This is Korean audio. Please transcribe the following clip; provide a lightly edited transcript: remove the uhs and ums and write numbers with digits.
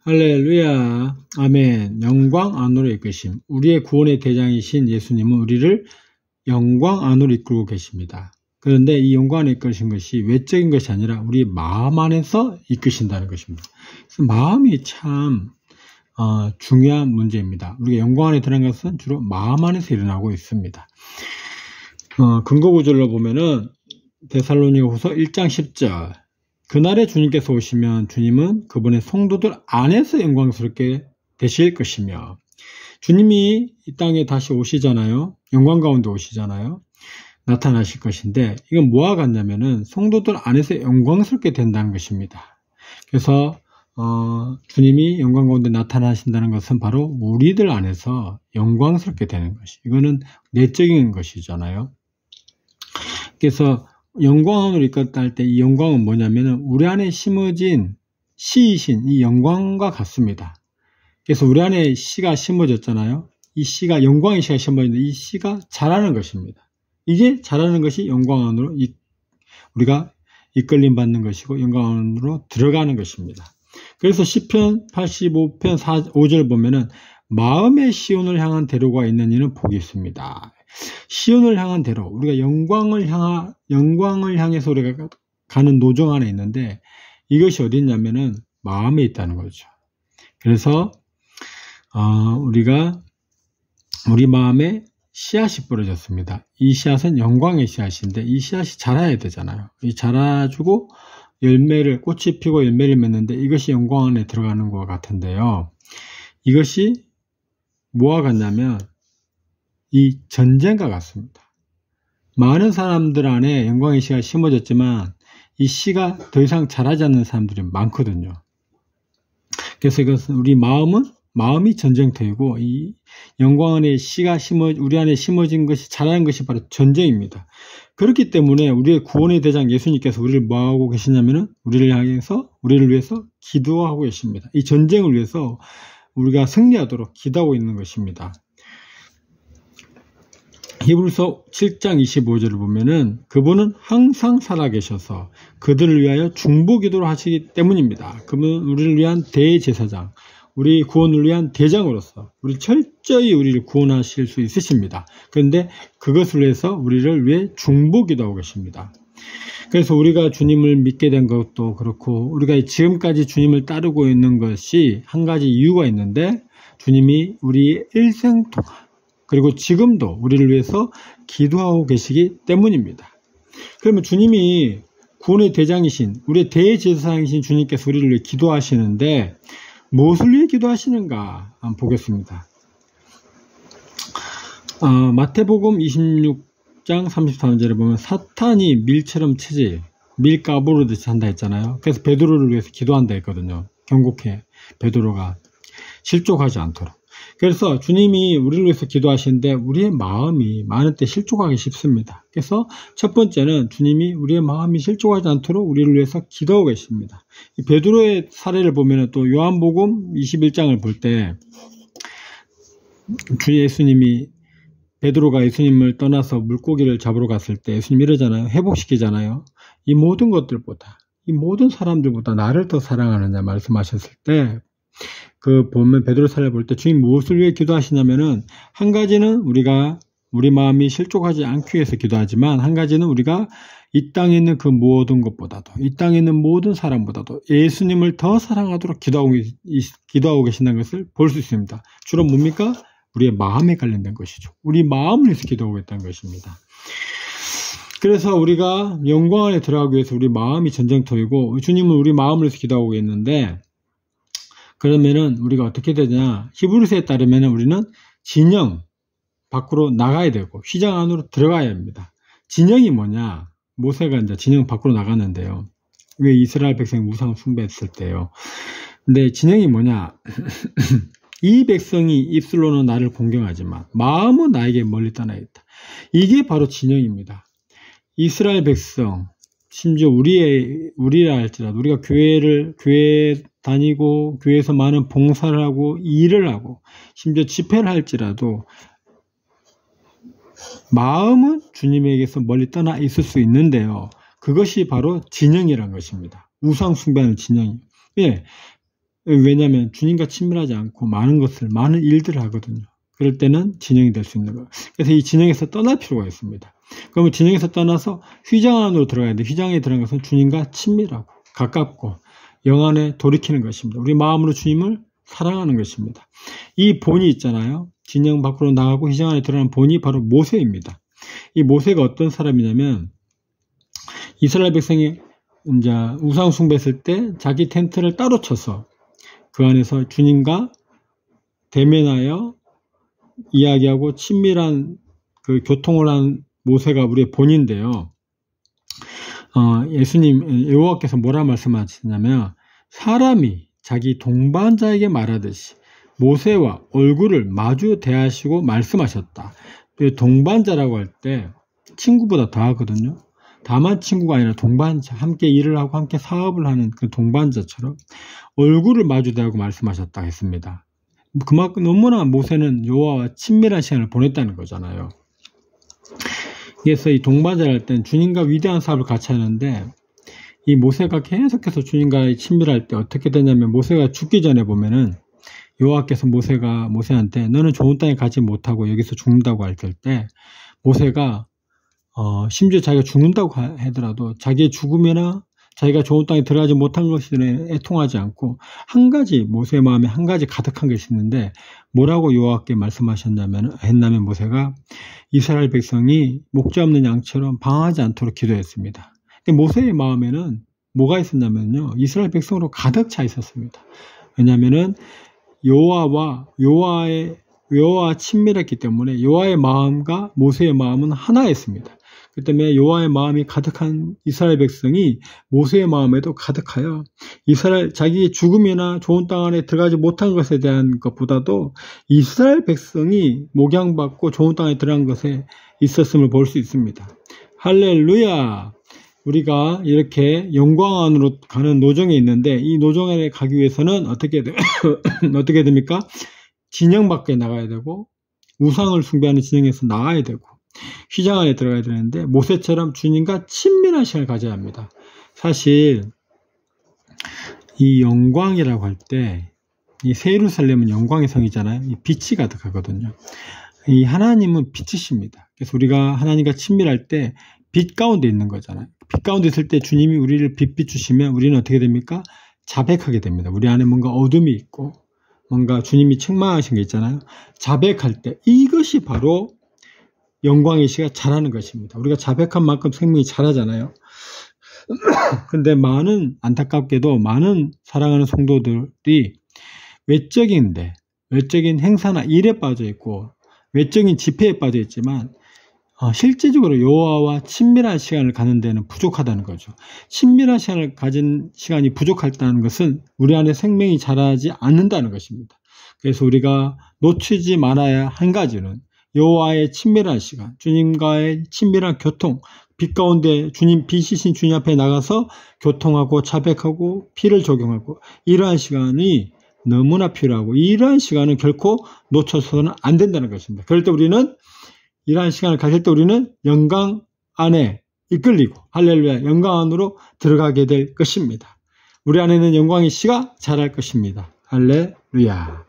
할렐루야. 아멘. 영광 안으로 이끄심. 우리의 구원의 대장이신 예수님은 우리를 영광 안으로 이끌고 계십니다. 그런데 이 영광 안에 이끄신 것이 외적인 것이 아니라 우리 마음 안에서 이끄신다는 것입니다. 그래서 마음이 참 중요한 문제입니다. 우리가 영광 안에 들어간 것은 주로 마음 안에서 일어나고 있습니다. 근거 구절로 보면은 데살로니가후서 1장 10절. 그날에 주님께서 오시면 주님은 그분의 성도들 안에서 영광스럽게 되실 것이며, 주님이 이 땅에 다시 오시잖아요. 영광 가운데 오시잖아요. 나타나실 것인데, 이건 뭐와 같냐면은 성도들 안에서 영광스럽게 된다는 것입니다. 그래서 주님이 영광 가운데 나타나신다는 것은 바로 우리들 안에서 영광스럽게 되는 것이, 이거는 내적인 것이잖아요. 그래서 영광으로 이끌었다 할 때 이 영광은 뭐냐면은 우리 안에 심어진 씨이신 이 영광과 같습니다. 그래서 우리 안에 씨가 심어졌잖아요. 이 씨가, 영광의 씨가 심어졌는데 이 씨가 자라는 것입니다. 이게 자라는 것이 영광 안으로 우리가 이끌림 받는 것이고 영광 안으로 들어가는 것입니다. 그래서 시편 85편 5절 보면은 마음의 시온을 향한 대로가 있는 이는 복이 있습니다. 시온을 향한 대로, 우리가 영광을 향해서 우리가 가는 노정 안에 있는데, 이것이 어디 있냐면은 마음에 있다는 거죠. 그래서 우리 마음에 씨앗이 뿌려졌습니다. 이 씨앗은 영광의 씨앗인데 이 씨앗이 자라야 되잖아요. 이 자라주고 꽃이 피고 열매를 맺는데 이것이 영광 안에 들어가는 것 같은데요. 이것이 뭐와 같냐면 이 전쟁과 같습니다. 많은 사람들 안에 영광의 씨가 심어졌지만 이 씨가 더 이상 자라지 않는 사람들이 많거든요. 그래서 이것은 우리 마음이 전쟁터이고, 이 영광 안에 씨가 우리 안에 심어진 것이, 자라는 것이 바로 전쟁입니다. 그렇기 때문에 우리의 구원의 대장 예수님께서 우리를 뭐하고 계시냐면은 우리를 위해서 기도하고 계십니다. 이 전쟁을 위해서 우리가 승리하도록 기도하고 있는 것입니다. 히브리서 7장 25절을 보면은 그분은 항상 살아계셔서 그들을 위하여 중보기도를 하시기 때문입니다. 그분은 우리를 위한 대제사장, 우리 구원을 위한 대장으로서 철저히 우리를 구원하실 수 있으십니다. 그런데 그것을 위해서 우리를 위해 중보기도하고 계십니다. 그래서 우리가 주님을 믿게 된 것도 그렇고, 우리가 지금까지 주님을 따르고 있는 것이 한 가지 이유가 있는데, 주님이 우리 일생 동안 그리고 지금도 우리를 위해서 기도하고 계시기 때문입니다. 그러면 주님이 구원의 대장이신, 우리의 대제사장이신 주님께서 우리를 위해 기도하시는데 무엇을 위해 기도하시는가 한번 보겠습니다. 마태복음 26장 33절에 보면 사탄이 밀처럼 체질, 밀 까부르듯이 한다 했잖아요. 그래서 베드로를 위해서 기도한다 했거든요. 경고해, 베드로가 실족하지 않도록. 그래서 주님이 우리를 위해서 기도하시는데 우리의 마음이 많은 때 실족하기 쉽습니다. 그래서 첫 번째는 주님이 우리의 마음이 실족하지 않도록 우리를 위해서 기도하고 계십니다. 이 베드로의 사례를 보면 또 요한복음 21장을 볼 때 주 예수님이, 베드로가 예수님을 떠나서 물고기를 잡으러 갔을 때 예수님이 이러잖아요. 회복시키잖아요. 이 모든 것들보다, 이 모든 사람들보다 나를 더 사랑하느냐 말씀하셨을 때, 보면 베드로 사례를 볼 때 주님 무엇을 위해 기도하시냐면은, 한 가지는 우리 마음이 실족하지 않기 위해서 기도하지만, 한 가지는 우리가 이 땅에 있는 그 모든 것보다도, 이 땅에 있는 모든 사람보다도 예수님을 더 사랑하도록 기도하고 계신다는 것을 볼 수 있습니다. 주로 뭡니까? 우리의 마음에 관련된 것이죠. 우리 마음을 위해서 기도하고 있다는 것입니다. 그래서 우리가 영광 안에 들어가기 위해서 우리 마음이 전쟁터이고, 주님은 우리 마음을 위해서 기도하고 있는데, 그러면은 우리가 어떻게 되냐? 히브리서에 따르면은 우리는 진영 밖으로 나가야 되고 휘장 안으로 들어가야 합니다. 진영이 뭐냐? 모세가 이제 진영 밖으로 나갔는데요. 왜 이스라엘 백성이 우상 숭배했을 때요. 근데 진영이 뭐냐? 이 백성이 입술로는 나를 공경하지만 마음은 나에게 멀리 떠나 있다. 이게 바로 진영입니다. 이스라엘 백성, 심지어 우리라 할지라도, 우리가 교회 다니고 교회에서 많은 봉사를 하고 일을 하고 심지어 집회를 할지라도 마음은 주님에게서 멀리 떠나 있을 수 있는데요. 그것이 바로 진영이란 것입니다. 우상 숭배하는 진영이에요. 예. 왜냐하면 주님과 친밀하지 않고 많은 일들을 하거든요. 그럴 때는 진영이 될 수 있는 거예요. 그래서 이 진영에서 떠날 필요가 있습니다. 그러면 진영에서 떠나서 휘장 안으로 들어가야 돼. 휘장에 들어간 것은 주님과 친밀하고 가깝고 영 안에 돌이키는 것입니다. 우리 마음으로 주님을 사랑하는 것입니다. 이 본이 있잖아요. 진영 밖으로 나가고 휘장 안에 들어가는 본이 바로 모세입니다. 이 모세가 어떤 사람이냐면 이스라엘 백성이 이제 우상 숭배했을 때 자기 텐트를 따로 쳐서 그 안에서 주님과 대면하여 이야기하고 친밀한 그 교통을 한 모세가 우리의 본인데요. 예수님, 여호와께서 뭐라 말씀하시냐면 사람이 자기 동반자에게 말하듯이 모세와 얼굴을 마주 대하시고 말씀하셨다. 동반자라고 할 때 친구보다 더하거든요. 다만 친구가 아니라 동반자, 함께 일을 하고 함께 사업을 하는 그 동반자처럼 얼굴을 마주 대하고 말씀하셨다 했습니다. 그만큼 너무나 모세는 여호와와 친밀한 시간을 보냈다는 거잖아요. 그래서 이 동반자를 할 때는 주님과 위대한 사업을 같이 하는데 이 모세가 계속해서 주님과 친밀할 때 어떻게 되냐면 모세가 죽기 전에 보면은 여호와께서 모세한테 너는 좋은 땅에 가지 못하고 여기서 죽는다고 할 때 모세가 심지어 자기가 죽는다고 하더라도 자기의 죽음이나 자기가 좋은 땅에 들어가지 못한 것에 애통하지 않고 모세의 마음에 한 가지 가득한 것이 있는데 뭐라고 여호와께 말씀하셨냐면 모세가 이스라엘 백성이 목자 없는 양처럼 방황하지 않도록 기도했습니다. 모세의 마음에는 뭐가 있었냐면요. 이스라엘 백성으로 가득 차 있었습니다. 왜냐하면은 여호와와 친밀했기 때문에 여호와의 마음과 모세의 마음은 하나였습니다. 그 때문에 여호와의 마음이 가득한 이스라엘 백성이 모세의 마음에도 가득하여 자기의 죽음이나 좋은 땅 안에 들어가지 못한 것에 대한 것보다도 이스라엘 백성이 목양받고 좋은 땅에 들어간 것에 있었음을 볼 수 있습니다. 할렐루야! 우리가 이렇게 영광 안으로 가는 노정에 있는데 이 노정에 가기 위해서는 어떻게 됩니까? 진영 밖에 나가야 되고 우상을 숭배하는 진영에서 나가야 되고 휘장 안에 들어가야 되는데 모세처럼 주님과 친밀한 시간을 가져야 합니다. 사실 이 영광이라고 할 때 이 새 예루살렘은 영광의 성이잖아요. 이 빛이 가득하거든요. 이 하나님은 빛이십니다. 그래서 우리가 하나님과 친밀할 때 빛 가운데 있는 거잖아요. 빛 가운데 있을 때 주님이 우리를 빛 비추시면 우리는 어떻게 됩니까? 자백하게 됩니다. 우리 안에 뭔가 어둠이 있고 뭔가 주님이 책망하신 게 있잖아요. 자백할 때 이것이 바로 영광의 시가 자라는 것입니다. 우리가 자백한 만큼 생명이 자라잖아요. 근데 안타깝게도 많은 사랑하는 성도들이 외적인 행사나 일에 빠져 있고 외적인 집회에 빠져 있지만 실제적으로 여호와와 친밀한 시간을 가는 데는 부족하다는 거죠. 친밀한 시간을 가진 시간이 부족하다는 것은 우리 안에 생명이 자라지 않는다는 것입니다. 그래서 우리가 놓치지 말아야 한 가지는 여호와의 친밀한 시간, 주님과의 친밀한 교통, 빛 가운데 빛이신 주님 앞에 나가서 교통하고 자백하고 피를 적용하고 이러한 시간이 너무나 필요하고 이러한 시간은 결코 놓쳐서는 안 된다는 것입니다. 그럴 때 이러한 시간을 가질 때 우리는 영광 안에 이끌리고 할렐루야 영광 안으로 들어가게 될 것입니다. 우리 안에는 영광의 씨가 자랄 것입니다. 할렐루야.